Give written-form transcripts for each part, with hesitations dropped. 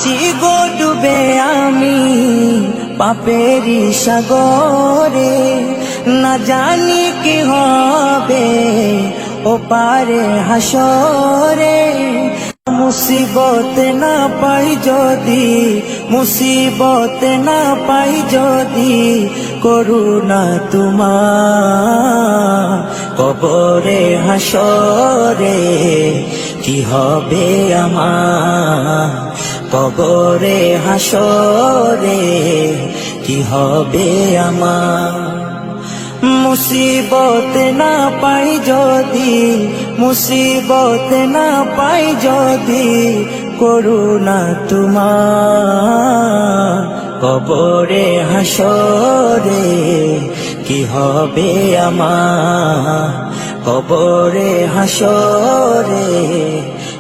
চিগো ডুবে আমি পাপেরি সাগরে, না জানি কি হবে ও পারে হাসরে। মুসিবত না পাই যদি, মুসিবত না পাই যদি, করুণা তোমার কবরে হাসরে কি হবে আমার, কবরে হাসরে কি হবে আমার। মুসিবত না পাই যদি, মুসিবত না পাই যদি, করুণা তোমার কবরে হাসরে কি হবে আমার, কবরে হাসরে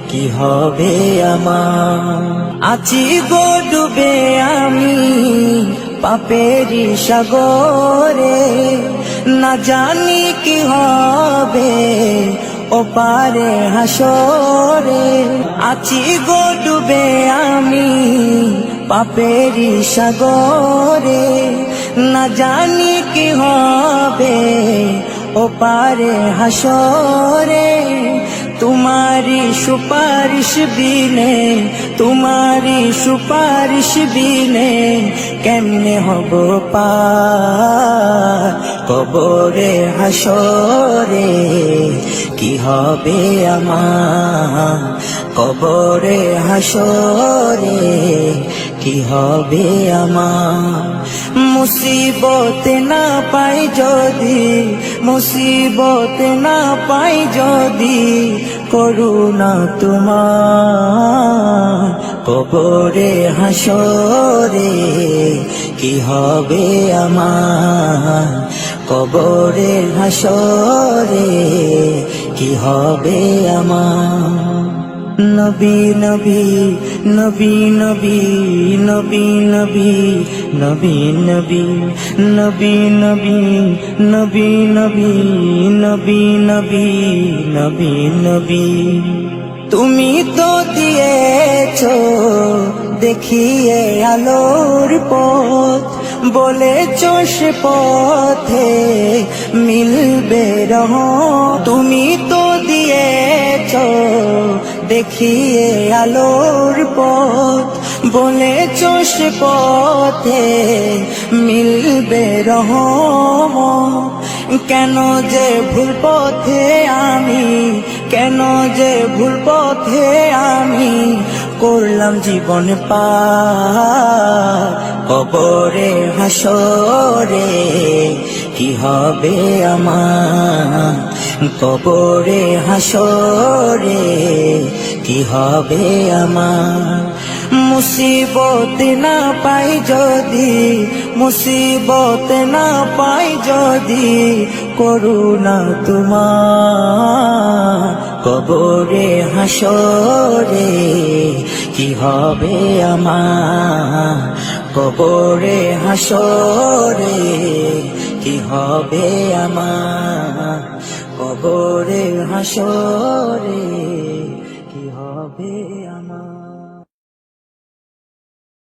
কি হবে আমার। আছি গো ডুবে আমি পাপেরি সাগরে, না জানি কি হবে ও পারে হাসরে। আছি গো ডুবে আমি পাপেরি সাগরে, না জানি কি হবে ও পারে হাসরে। तुम्हारी सुपारिश बिने, तुम्हारी सुपारिश बिने केमने हबो पार कबरे हासरे কি হবে আমার, কবরে হাসরে কি হবে আমার। মুসিবত না পাই যদি, মুসিবত না পাই যদি, করুণা তোমার কবরে হাসরে কি হবে আমার, কবরে হাসরে কি হবে আমার। নবী নবী নবী নবী নবী নবী নবী নবী নবী নবী নবী নবী নবী নবী নবী নবী। তুমি তো দিয়েছো দেখিয়ে আলোর পথ, বলেছো সে পথে মিলবে রহমত। তুমি তো দিয়েছো দেখিয়ে আলোর পথ, বলেছো সে পথে মিলবে রহমত। কেন যে ভুল পথে আমি, কেন যে ভুল পথে আমি করলাম জীবন পার কবরে হাসরে কি হবে আমার, কবরে হাসরে কি হবে আমার। মুসিবত না পাই যদি, মুসিবত না পাই যদি, করুণা তোমার কবরে হাসরে কি হবে আমার, কবরে হাসরে কি হবে আমার, কবরে হাসরে কি হবে আমার।